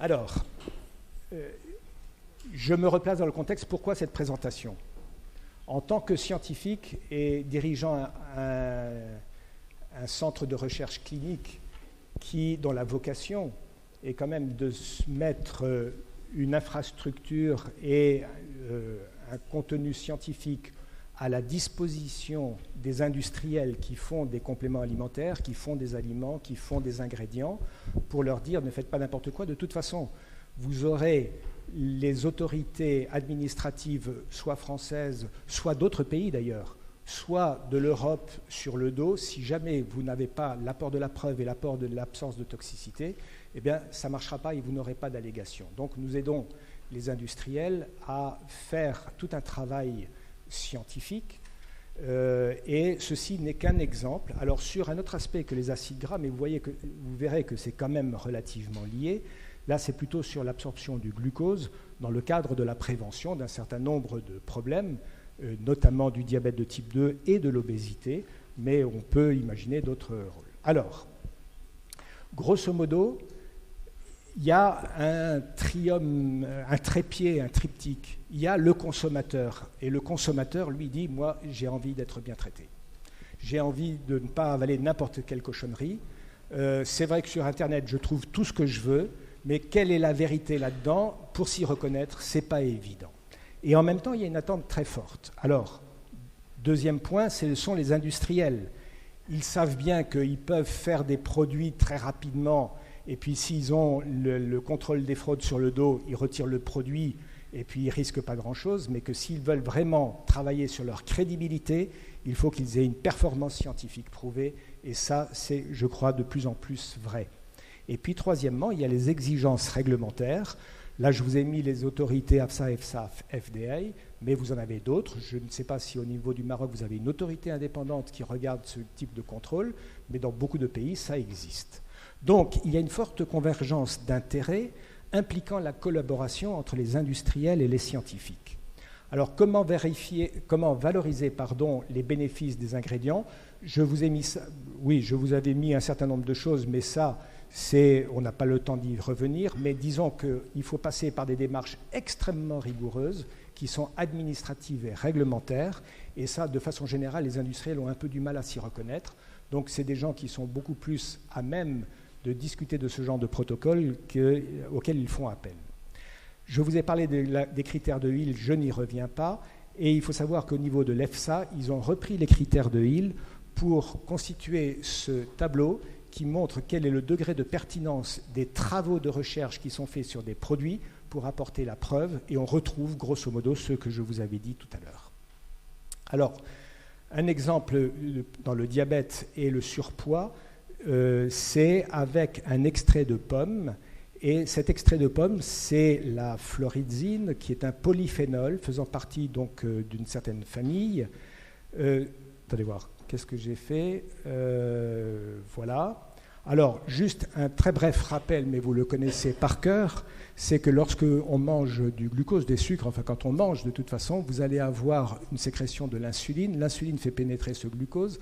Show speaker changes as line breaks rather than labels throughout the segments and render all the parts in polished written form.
Alors, je me replace dans le contexte. Pourquoi cette présentation? En tant que scientifique et dirigeant un centre de recherche clinique dont la vocation est quand même de mettre une infrastructure et un contenu scientifique à la disposition des industriels qui font des compléments alimentaires, qui font des aliments, qui font des ingrédients, pour leur dire ne faites pas n'importe quoi. De toute façon, vous aurez les autorités administratives, soit françaises, soit d'autres pays d'ailleurs, soit de l'Europe sur le dos. Si jamais vous n'avez pas l'apport de la preuve et l'apport de l'absence de toxicité, eh bien, ça ne marchera pas et vous n'aurez pas d'allégation. Donc nous aidons les industriels à faire tout un travail scientifique, et ceci n'est qu'un exemple. Alors sur un autre aspect que les acides gras, mais vous verrez que c'est quand même relativement lié. Là, c'est plutôt sur l'absorption du glucose dans le cadre de la prévention d'un certain nombre de problèmes, notamment du diabète de type 2 et de l'obésité, mais on peut imaginer d'autres rôles. Alors, grosso modo, il y a un trépied, un triptyque. Il y a le consommateur. Et le consommateur, lui, dit, moi, j'ai envie d'être bien traité. J'ai envie de ne pas avaler n'importe quelle cochonnerie. C'est vrai que sur Internet, je trouve tout ce que je veux, mais quelle est la vérité là-dedans? Pour s'y reconnaître, ce n'est pas évident. Et en même temps, il y a une attente très forte. Alors, deuxième point, ce sont les industriels. Ils savent bien qu'ils peuvent faire des produits très rapidement. Et puis s'ils ont le contrôle des fraudes sur le dos, ils retirent le produit et puis ils ne risquent pas grand-chose, mais que s'ils veulent vraiment travailler sur leur crédibilité, il faut qu'ils aient une performance scientifique prouvée, et ça, c'est, je crois, de plus en plus vrai. Et puis troisièmement, il y a les exigences réglementaires. Là, je vous ai mis les autorités AFSA, EFSA, FDA, mais vous en avez d'autres. Je ne sais pas si au niveau du Maroc, vous avez une autorité indépendante qui regarde ce type de contrôle, mais dans beaucoup de pays, ça existe. Donc, il y a une forte convergence d'intérêts impliquant la collaboration entre les industriels et les scientifiques. Alors, comment valoriser les bénéfices des ingrédients? Je vous avais mis un certain nombre de choses, mais ça, on n'a pas le temps d'y revenir, mais disons qu'il faut passer par des démarches extrêmement rigoureuses qui sont administratives et réglementaires, et ça, de façon générale, les industriels ont un peu du mal à s'y reconnaître. Donc, c'est des gens qui sont beaucoup plus à même de discuter de ce genre de protocole auquel ils font appel. Je vous ai parlé des critères de Hill, je n'y reviens pas, et il faut savoir qu'au niveau de l'EFSA, ils ont repris les critères de Hill pour constituer ce tableau qui montre quel est le degré de pertinence des travaux de recherche qui sont faits sur des produits pour apporter la preuve, et on retrouve grosso modo ce que je vous avais dit tout à l'heure. Alors, un exemple dans le diabète et le surpoids, c'est avec un extrait de pomme, et cet extrait de pomme, c'est la floridzine, qui est un polyphénol faisant partie donc d'une certaine famille. Attendez voir, qu'est-ce que j'ai fait? Voilà. Alors, juste un très bref rappel, mais vous le connaissez par cœur, c'est que lorsque on mange du glucose, des sucres, enfin quand on mange de toute façon, vous allez avoir une sécrétion de l'insuline. L'insuline fait pénétrer ce glucose.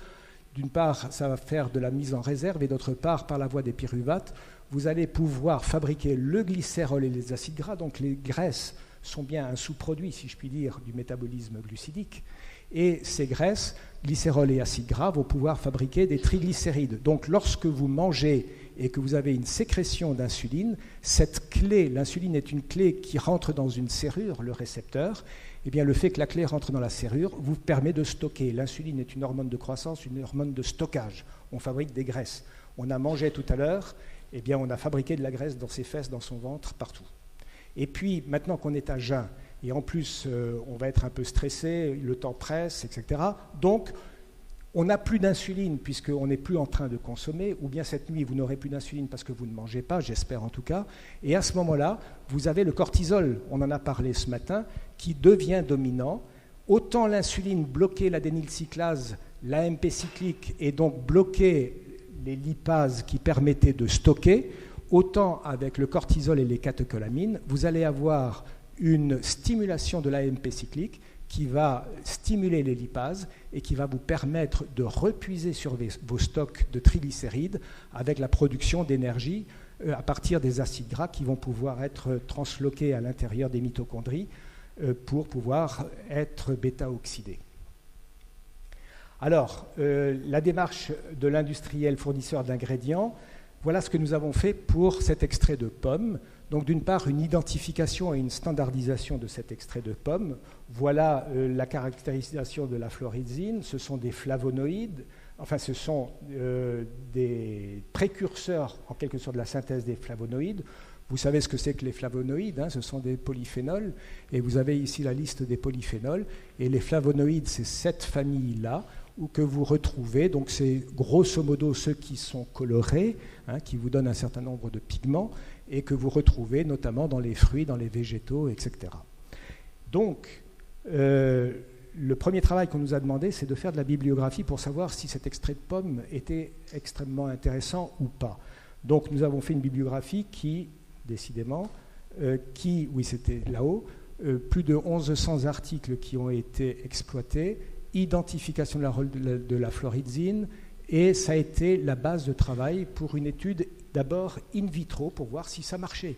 D'une part, ça va faire de la mise en réserve, et d'autre part, par la voie des pyruvates, vous allez pouvoir fabriquer le glycérol et les acides gras. Donc les graisses sont bien un sous-produit, si je puis dire, du métabolisme glucidique. Et ces graisses, glycérol et acides gras, vont pouvoir fabriquer des triglycérides. Donc lorsque vous mangez et que vous avez une sécrétion d'insuline, cette clé, l'insuline est une clé qui rentre dans une serrure, le récepteur. Eh bien, le fait que la clé rentre dans la serrure vous permet de stocker. L'insuline est une hormone de croissance, une hormone de stockage. On fabrique des graisses. On a mangé tout à l'heure, eh bien, on a fabriqué de la graisse dans ses fesses, dans son ventre, partout. Et puis, maintenant qu'on est à jeun, et en plus, on va être un peu stressé, le temps presse, etc. Donc, on n'a plus d'insuline puisqu'on n'est plus en train de consommer, ou bien cette nuit, vous n'aurez plus d'insuline parce que vous ne mangez pas, j'espère en tout cas. Et à ce moment-là, vous avez le cortisol, on en a parlé ce matin, qui devient dominant. Autant l'insuline bloquait l'adénylcyclase, l'AMP cyclique, et donc bloquait les lipases qui permettaient de stocker, autant avec le cortisol et les catécholamines, vous allez avoir une stimulation de l'AMP cyclique qui va stimuler les lipases et qui va vous permettre de repuiser sur vos stocks de triglycérides avec la production d'énergie à partir des acides gras qui vont pouvoir être transloqués à l'intérieur des mitochondries pour pouvoir être bêta-oxydés. Alors, la démarche de l'industriel fournisseur d'ingrédients, voilà ce que nous avons fait pour cet extrait de pomme. Donc, d'une part, une identification et une standardisation de cet extrait de pomme. Voilà la caractérisation de la florizine. Ce sont des flavonoïdes, enfin, ce sont des précurseurs, en quelque sorte, de la synthèse des flavonoïdes. Vous savez ce que c'est que les flavonoïdes, ce sont des polyphénols. Et vous avez ici la liste des polyphénols. Et les flavonoïdes, c'est cette famille-là, ou que vous retrouvez, donc c'est grosso modo ceux qui sont colorés, qui vous donnent un certain nombre de pigments, et que vous retrouvez notamment dans les fruits, dans les végétaux, etc. Donc, le premier travail qu'on nous a demandé, c'est de faire de la bibliographie pour savoir si cet extrait de pomme était extrêmement intéressant ou pas. Donc, nous avons fait une bibliographie qui, décidément, oui, c'était là-haut, plus de 1100 articles qui ont été exploités, identification de la florizine, et ça a été la base de travail pour une étude d'abord in vitro pour voir si ça marchait.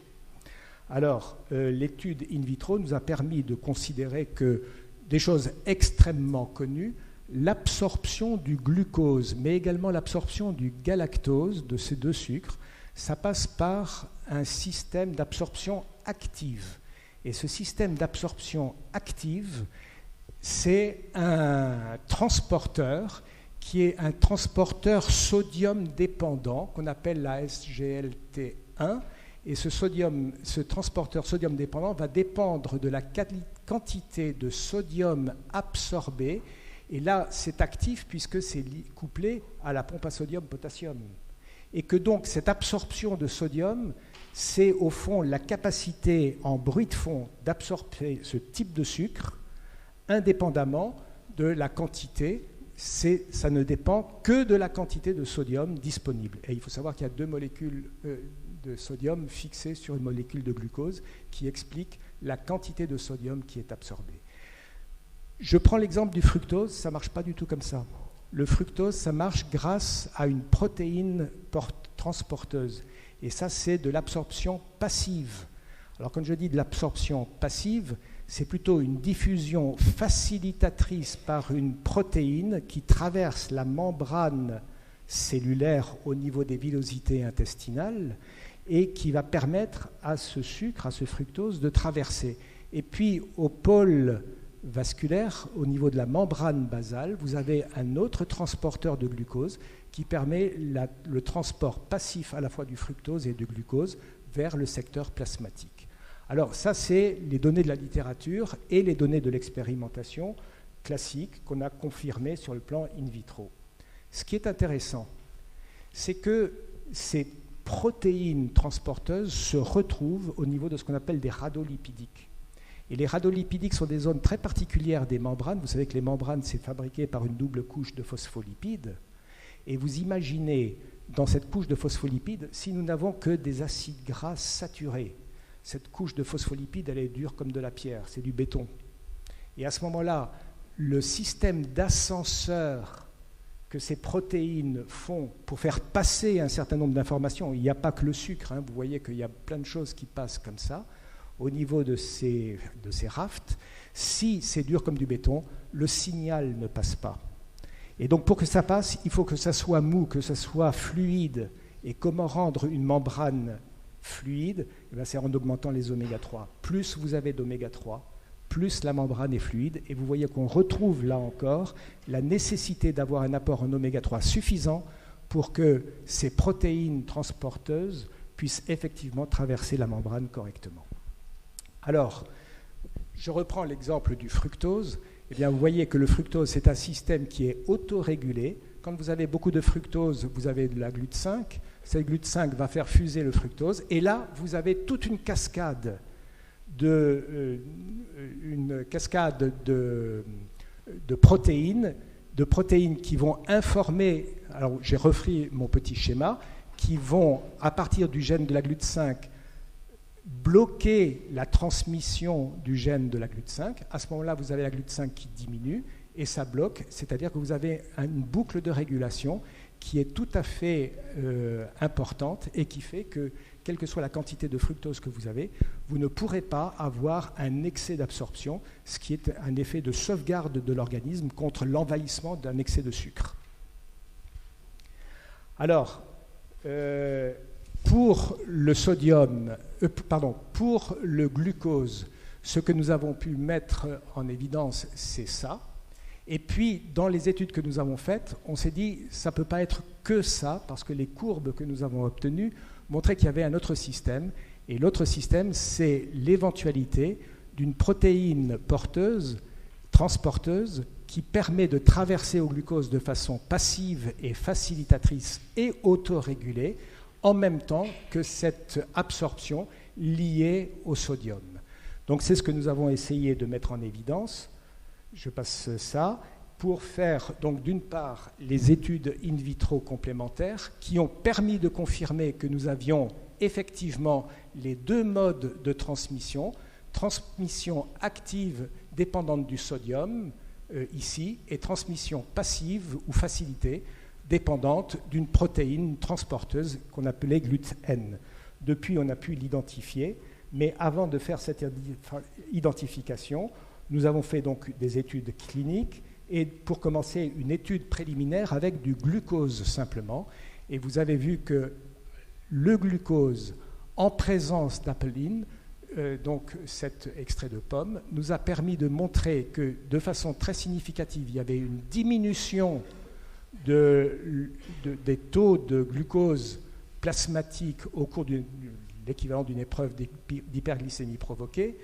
Alors, l'étude in vitro nous a permis de considérer que des choses extrêmement connues, l'absorption du glucose, mais également l'absorption du galactose, de ces deux sucres, ça passe par un système d'absorption active. Et ce système d'absorption active, c'est un transporteur qui est un transporteur sodium dépendant qu'on appelle la SGLT1. Et ce transporteur sodium dépendant va dépendre de la quantité de sodium absorbé. Et là, c'est actif puisque c'est couplé à la pompe à sodium-potassium. Et que donc cette absorption de sodium, c'est au fond la capacité en bruit de fond d'absorber ce type de sucre indépendamment de la quantité, ça ne dépend que de la quantité de sodium disponible. Et il faut savoir qu'il y a deux molécules de sodium fixées sur une molécule de glucose qui explique la quantité de sodium qui est absorbée. Je prends l'exemple du fructose, ça ne marche pas du tout comme ça. Le fructose, ça marche grâce à une protéine transporteuse. Et ça, c'est de l'absorption passive. Alors, quand je dis de l'absorption passive, c'est plutôt une diffusion facilitatrice par une protéine qui traverse la membrane cellulaire au niveau des villosités intestinales et qui va permettre à ce sucre, à ce fructose, de traverser. Et puis, au pôle vasculaire, au niveau de la membrane basale, vous avez un autre transporteur de glucose qui permet le transport passif à la fois du fructose et du glucose vers le secteur plasmatique. Alors ça, c'est les données de la littérature et les données de l'expérimentation classique qu'on a confirmées sur le plan in vitro. Ce qui est intéressant, c'est que ces protéines transporteuses se retrouvent au niveau de ce qu'on appelle des radolipidiques. Et les radolipidiques sont des zones très particulières des membranes. Vous savez que les membranes, c'est fabriqué par une double couche de phospholipides. Et vous imaginez, dans cette couche de phospholipides, si nous n'avons que des acides gras saturés, cette couche de phospholipides, elle est dure comme de la pierre, c'est du béton. Et à ce moment-là, le système d'ascenseur que ces protéines font pour faire passer un certain nombre d'informations, il n'y a pas que le sucre, vous voyez qu'il y a plein de choses qui passent comme ça, au niveau de ces rafts, si c'est dur comme du béton, le signal ne passe pas. Et donc pour que ça passe, il faut que ça soit mou, que ça soit fluide. Et comment rendre une membrane fluide? C'est en augmentant les oméga 3. Plus vous avez d'oméga 3, plus la membrane est fluide. Et vous voyez qu'on retrouve là encore la nécessité d'avoir un apport en oméga 3 suffisant pour que ces protéines transporteuses puissent effectivement traverser la membrane correctement. Alors, je reprends l'exemple du fructose. Eh bien, vous voyez que le fructose, c'est un système qui est autorégulé. Quand vous avez beaucoup de fructose, vous avez de la GLUT5. Cette GLUT5 va faire fuser le fructose. Et là, vous avez toute une cascade de protéines qui vont informer, alors j'ai refait mon petit schéma, qui vont, à partir du gène de la GLUT5, bloquer la transmission du gène de la GLUT5. À ce moment-là, vous avez la GLUT5 qui diminue et ça bloque, c'est-à-dire que vous avez une boucle de régulation qui est tout à fait importante et qui fait que quelle que soit la quantité de fructose que vous avez, vous ne pourrez pas avoir un excès d'absorption, ce qui est un effet de sauvegarde de l'organisme contre l'envahissement d'un excès de sucre. Alors, pour le sodium, pour le glucose, ce que nous avons pu mettre en évidence, c'est ça. Et puis, dans les études que nous avons faites, on s'est dit, ça ne peut pas être que ça, parce que les courbes que nous avons obtenues montraient qu'il y avait un autre système. Et l'autre système, c'est l'éventualité d'une protéine porteuse, transporteuse, qui permet de traverser au glucose de façon passive et facilitatrice et autorégulée, en même temps que cette absorption liée au sodium. Donc c'est ce que nous avons essayé de mettre en évidence. Je passe ça pour faire, donc d'une part, les études in vitro complémentaires qui ont permis de confirmer que nous avions effectivement les deux modes de transmission active dépendante du sodium, ici, et transmission passive ou facilitée dépendante d'une protéine transporteuse qu'on appelait GLUT-N. Depuis, on a pu l'identifier, mais avant de faire cette identification, nous avons fait donc des études cliniques et pour commencer une étude préliminaire avec du glucose simplement. Et vous avez vu que le glucose en présence d'apelline, donc cet extrait de pomme, nous a permis de montrer que de façon très significative, il y avait une diminution des taux de glucose plasmatique au cours de l'équivalent d'une épreuve d'hyperglycémie provoquée,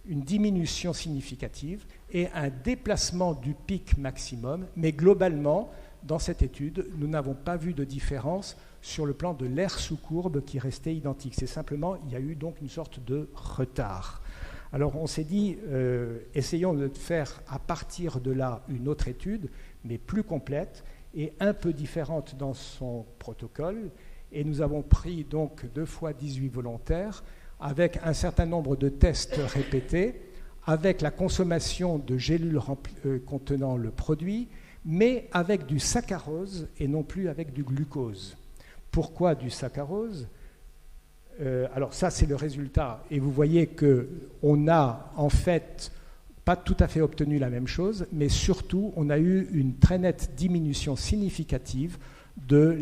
une diminution significative et un déplacement du pic maximum, mais globalement, dans cette étude, nous n'avons pas vu de différence sur le plan de l'aire sous courbe qui restait identique. C'est simplement, il y a eu donc une sorte de retard. Alors on s'est dit, essayons de faire à partir de là une autre étude, mais plus complète et un peu différente dans son protocole. Et nous avons pris donc 2 fois 18 volontaires avec un certain nombre de tests répétés, avec la consommation de gélules contenant le produit, mais avec du saccharose et non plus avec du glucose. Pourquoi du saccharose ? Alors ça, c'est le résultat. Et vous voyez qu'on n'a en fait pas tout à fait obtenu la même chose, mais surtout, on a eu une très nette diminution significative de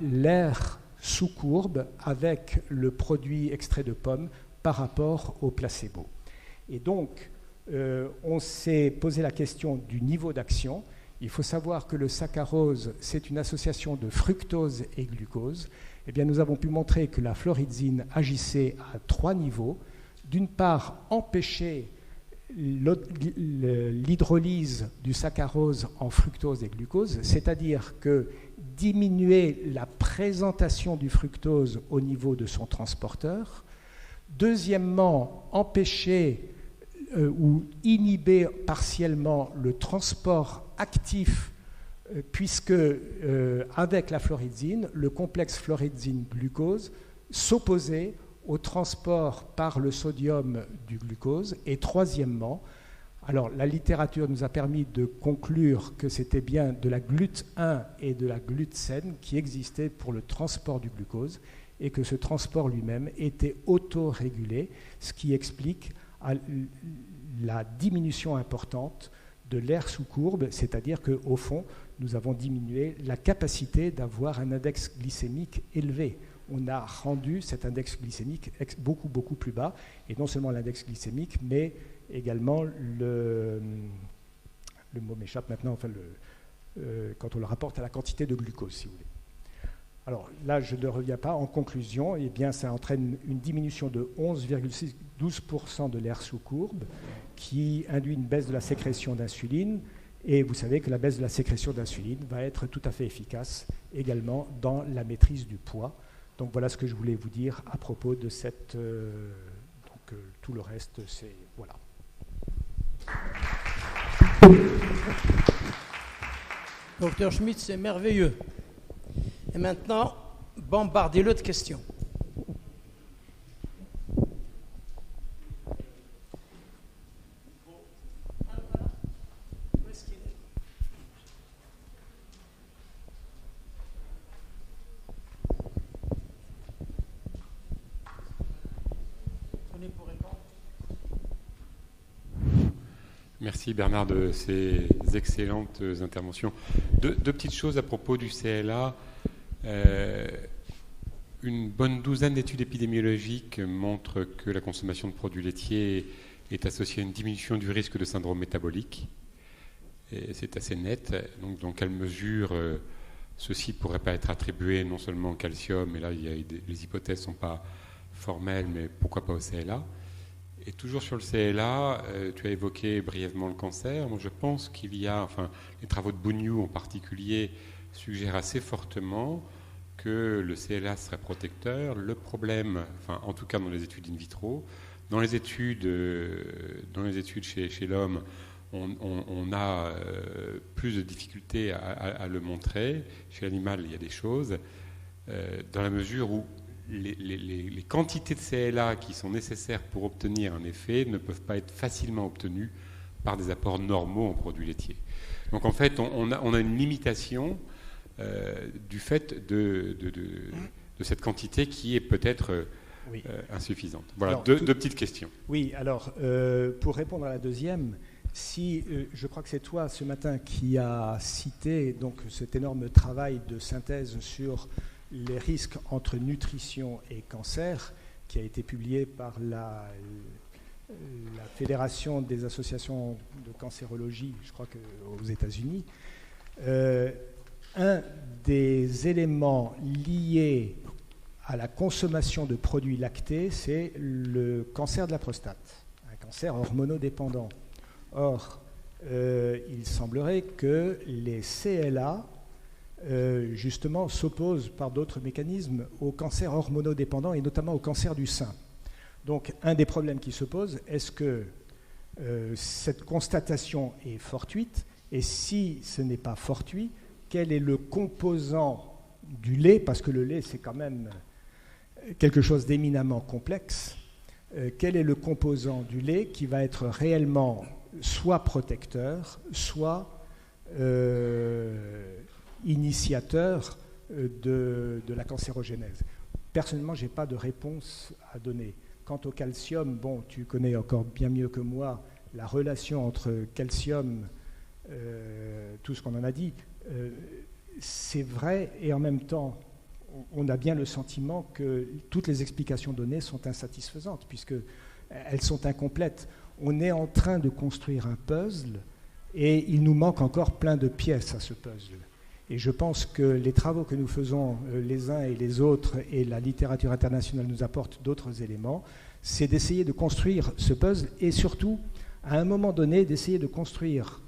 l'aire sous courbe avec le produit extrait de pomme par rapport au placebo. Et donc, on s'est posé la question du niveau d'action. Il faut savoir que le saccharose, c'est une association de fructose et glucose. Eh bien, nous avons pu montrer que la florizine agissait à 3 niveaux. D'une part, empêcher l'hydrolyse du saccharose en fructose et glucose, c'est-à-dire que diminuer la présentation du fructose au niveau de son transporteur. Deuxièmement, empêcher ou inhiber partiellement le transport actif, puisque avec la florizine, le complexe florizine-glucose s'opposait au transport par le sodium du glucose. Et troisièmement, alors la littérature nous a permis de conclure que c'était bien de la GLUT1 et de la GLUT-N qui existaient pour le transport du glucose et que ce transport lui-même était autorégulé, ce qui explique la diminution importante de l'aire sous courbe, c'est-à-dire qu'au fond, nous avons diminué la capacité d'avoir un index glycémique élevé. On a rendu cet index glycémique beaucoup, beaucoup plus bas, et non seulement l'index glycémique, mais également le mot m'échappe maintenant, enfin quand on le rapporte à la quantité de glucose, si vous voulez. Alors là, je ne reviens pas. En conclusion, eh bien, ça entraîne une diminution de 11,12% de l'aire sous courbe qui induit une baisse de la sécrétion d'insuline. Et vous savez que la baisse de la sécrétion d'insuline va être tout à fait efficace également dans la maîtrise du poids. Donc voilà ce que je voulais vous dire à propos de cette... tout le reste, c'est... Voilà.
Docteur Schmitt, c'est merveilleux. Et maintenant, bombardez-le de questions.
Merci Bernard de ces excellentes interventions. Deux petites choses à propos du CLA. Une bonne douzaine d'études épidémiologiques montrent que la consommation de produits laitiers est associée à une diminution du risque de syndrome métabolique. Et c'est assez net. Donc, dans quelle mesure ceci ne pourrait pas être attribué non seulement au calcium, et là les hypothèses ne sont pas formelles, mais pourquoi pas au CLA. Et toujours sur le CLA, tu as évoqué brièvement le cancer. Moi, je pense qu'il y a, les travaux de Bougnou en particulier suggèrent assez fortement que le CLA serait protecteur. Le problème, en tout cas dans les études in vitro, dans les études chez l'homme, on a plus de difficultés à le montrer. Chez l'animal, il y a des choses, dans la mesure où les quantités de CLA qui sont nécessaires pour obtenir un effet ne peuvent pas être facilement obtenues par des apports normaux en produits laitiers. Donc en fait, on a une limitation du fait de cette quantité qui est peut-être insuffisante. Voilà, alors, deux petites questions.
Oui, alors pour répondre à la deuxième, je crois que c'est toi ce matin qui a cité donc, cet énorme travail de synthèse sur les risques entre nutrition et cancer, qui a été publié par la Fédération des associations de cancérologie, je crois qu'aux États-Unis. Un des éléments liés à la consommation de produits lactés, c'est le cancer de la prostate, un cancer hormonodépendant. Or, il semblerait que les CLA justement s'opposent par d'autres mécanismes au cancer hormonodépendant et notamment au cancer du sein. Donc un des problèmes qui se pose, est-ce que cette constatation est fortuite, et si ce n'est pas fortuit, quel est le composant du lait, parce que le lait c'est quand même quelque chose d'éminemment complexe, quel est le composant du lait qui va être réellement soit protecteur, soit initiateur de la cancérogénèse. Personnellement, je n'ai pas de réponse à donner. Quant au calcium, bon, tu connais encore bien mieux que moi la relation entre calcium, tout ce qu'on en a dit, c'est vrai, et en même temps, on a bien le sentiment que toutes les explications données sont insatisfaisantes, puisqu'elles sont incomplètes. On est en train de construire un puzzle, et il nous manque encore plein de pièces à ce puzzle. Et je pense que les travaux que nous faisons les uns et les autres, et la littérature internationale nous apporte d'autres éléments, c'est d'essayer de construire ce puzzle et surtout, à un moment donné, d'essayer de construire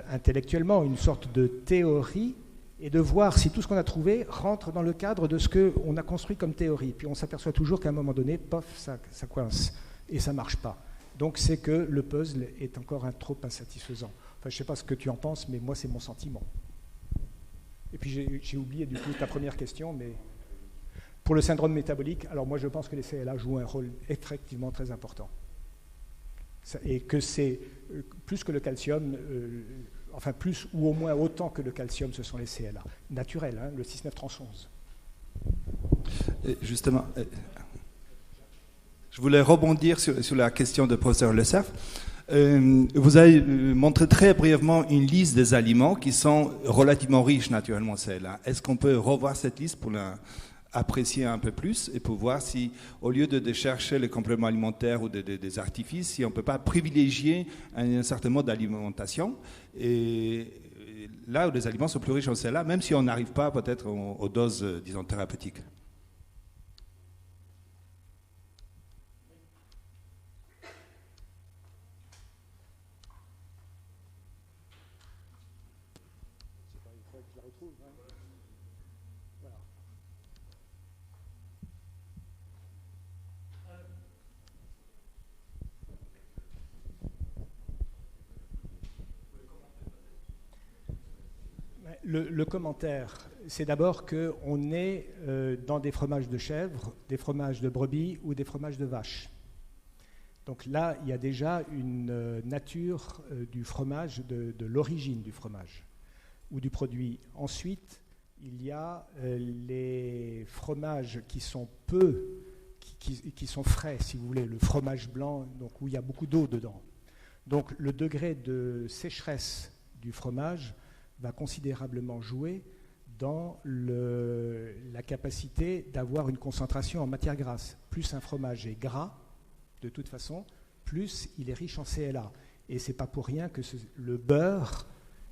intellectuellement une sorte de théorie et de voir si tout ce qu'on a trouvé rentre dans le cadre de ce qu'on a construit comme théorie. Puis on s'aperçoit toujours qu'à un moment donné, pof, ça coince et ça ne marche pas. Donc c'est que le puzzle est encore trop insatisfaisant. Enfin, je ne sais pas ce que tu en penses, mais moi c'est mon sentiment. Et puis j'ai oublié du coup ta première question, mais pour le syndrome métabolique, alors moi je pense que les CLA jouent un rôle effectivement très important. Et que c'est plus que le calcium, enfin plus ou au moins autant que le calcium, ce sont les CLA. Naturels, hein, le 6,9-trans-11.
Justement, je voulais rebondir sur la question de professeur Le Cerf. Vous avez montré très brièvement une liste des aliments qui sont relativement riches naturellement en CLA. Est-ce qu'on peut revoir cette liste pour l'apprécier un peu plus et pour voir si, au lieu de chercher les compléments alimentaires ou des artifices, si on ne peut pas privilégier un certain mode d'alimentation, et là où les aliments sont plus riches en CLA, même si on n'arrive pas peut-être aux doses, disons, thérapeutiques.
Le commentaire, c'est d'abord qu'on est dans des fromages de chèvre, des fromages de brebis ou des fromages de vache. Donc là, il y a déjà une nature du fromage, de l'origine du fromage ou du produit. Ensuite, il y a les fromages qui sont qui sont frais, si vous voulez, le fromage blanc, donc où il y a beaucoup d'eau dedans. Donc le degré de sécheresse du fromage va considérablement jouer dans la capacité d'avoir une concentration en matière grasse. Plus un fromage est gras, de toute façon, plus il est riche en CLA. Et ce n'est pas pour rien que le beurre,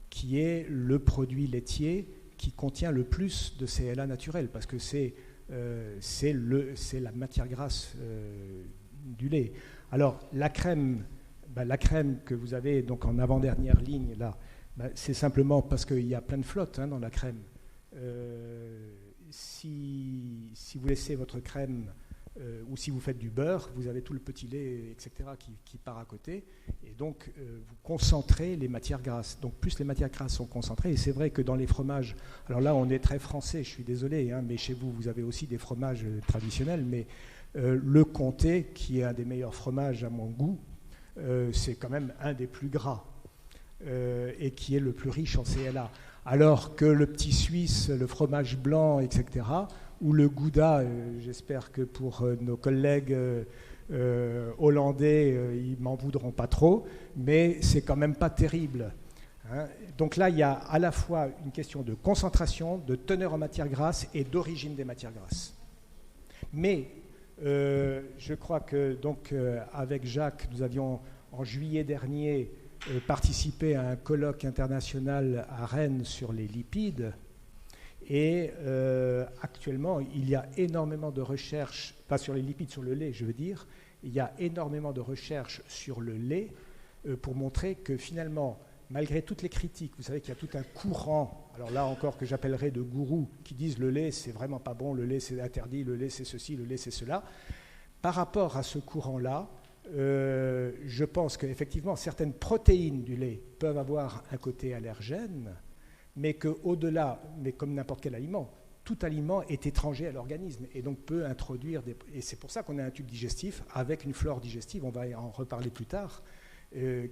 qui est le produit laitier qui contient le plus de CLA naturel, parce que c'est la matière grasse du lait. Alors, la crème que vous avez donc en avant-dernière ligne, là, c'est simplement parce qu'il y a plein de flotte dans la crème. Si vous laissez votre crème ou si vous faites du beurre, vous avez tout le petit lait, etc., qui part à côté, et donc vous concentrez les matières grasses. Donc plus les matières grasses sont concentrées, et c'est vrai que dans les fromages, alors là on est très français, je suis désolé, mais chez vous, vous avez aussi des fromages traditionnels, mais le comté, qui est un des meilleurs fromages à mon goût, c'est quand même un des plus gras, et qui est le plus riche en CLA. Alors que le petit suisse, le fromage blanc, etc., ou le gouda, j'espère que pour nos collègues hollandais, ils m'en voudront pas trop, mais c'est quand même pas terrible. Donc là, il y a à la fois une question de concentration, de teneur en matière grasse et d'origine des matières grasses. Mais je crois que donc avec Jacques, nous avions en juillet dernier participé à un colloque international à Rennes sur les lipides. Et actuellement, il y a énormément de recherches, pas sur les lipides, sur le lait, je veux dire, il y a énormément de recherches sur le lait pour montrer que finalement, malgré toutes les critiques, vous savez qu'il y a tout un courant, alors là encore que j'appellerais de gourous, qui disent le lait c'est vraiment pas bon, le lait c'est interdit, le lait c'est ceci, le lait c'est cela. Par rapport à ce courant-là, je pense qu'effectivement certaines protéines du lait peuvent avoir un côté allergène, mais qu'au-delà, mais comme n'importe quel aliment, tout aliment est étranger à l'organisme et donc peut introduire des... Et c'est pour ça qu'on a un tube digestif avec une flore digestive, on va en reparler plus tard,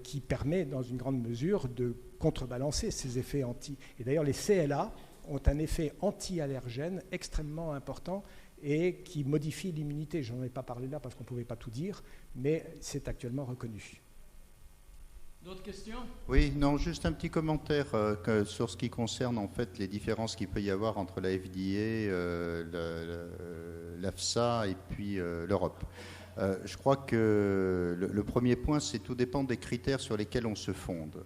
qui permet dans une grande mesure de contrebalancer ces effets anti... Et d'ailleurs les CLA ont un effet anti-allergène extrêmement important et qui modifie l'immunité. Je n'en ai pas parlé là parce qu'on ne pouvait pas tout dire, mais c'est actuellement reconnu.
D'autres questions?
Oui, non, juste un petit commentaire sur ce qui concerne en fait les différences qu'il peut y avoir entre la FDA, l'AFSA et puis l'Europe. Je crois que le premier point, c'est tout dépend des critères sur lesquels on se fonde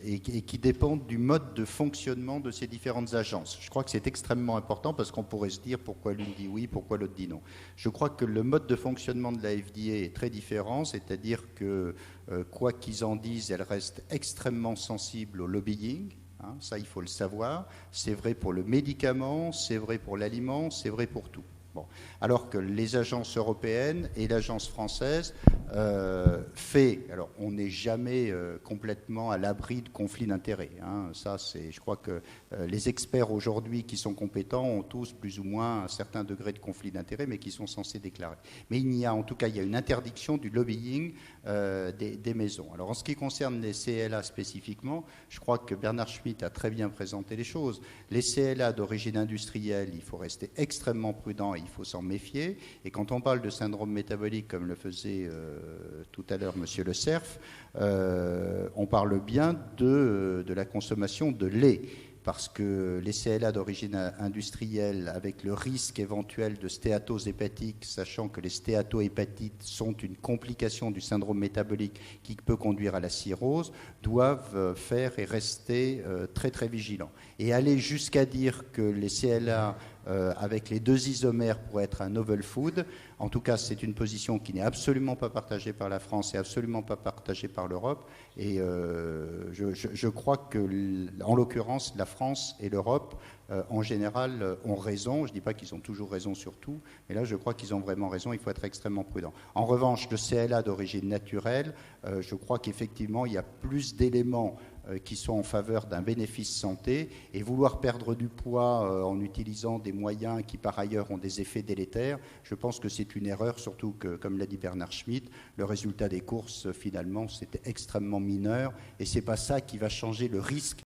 et qui dépendent du mode de fonctionnement de ces différentes agences. Je crois que c'est extrêmement important parce qu'on pourrait se dire pourquoi l'une dit oui, pourquoi l'autre dit non. Je crois que le mode de fonctionnement de la FDA est très différent, c'est-à-dire que quoi qu'ils en disent, elle reste extrêmement sensible au lobbying. Ça, il faut le savoir. C'est vrai pour le médicament, c'est vrai pour l'aliment, c'est vrai pour tout. Bon. Alors que les agences européennes et l'agence française alors on n'est jamais complètement à l'abri de conflits d'intérêts. Ça, je crois que les experts aujourd'hui qui sont compétents ont tous plus ou moins un certain degré de conflit d'intérêts, mais qui sont censés déclarer. Mais il y a une interdiction du lobbying des maisons. Alors en ce qui concerne les CLA spécifiquement, je crois que Bernard Schmitt a très bien présenté les choses. Les CLA d'origine industrielle, il faut rester extrêmement prudent. Il faut s'en méfier. Et quand on parle de syndrome métabolique, comme le faisait tout à l'heure M. Le Cerf, on parle bien de la consommation de lait. Parce que les CLA d'origine industrielle, avec le risque éventuel de stéatose hépatique, sachant que les stéatohépatites sont une complication du syndrome métabolique qui peut conduire à la cirrhose, doivent faire et rester très très vigilants. Et aller jusqu'à dire que les CLA avec les 2 isomères pourraient être un novel food, en tout cas c'est une position qui n'est absolument pas partagée par la France et absolument pas partagée par l'Europe. Et je crois que, en l'occurrence, la France et l'Europe, en général, ont raison. Je ne dis pas qu'ils ont toujours raison sur tout, mais là, je crois qu'ils ont vraiment raison. Il faut être extrêmement prudent. En revanche, le CLA d'origine naturelle, je crois qu'effectivement, il y a plus d'éléments qui sont en faveur d'un bénéfice santé, et vouloir perdre du poids en utilisant des moyens qui, par ailleurs, ont des effets délétères, je pense que c'est une erreur, surtout que, comme l'a dit Bernard Schmitt, le résultat des courses, finalement, c'était extrêmement mineur, et c'est pas ça qui va changer le risque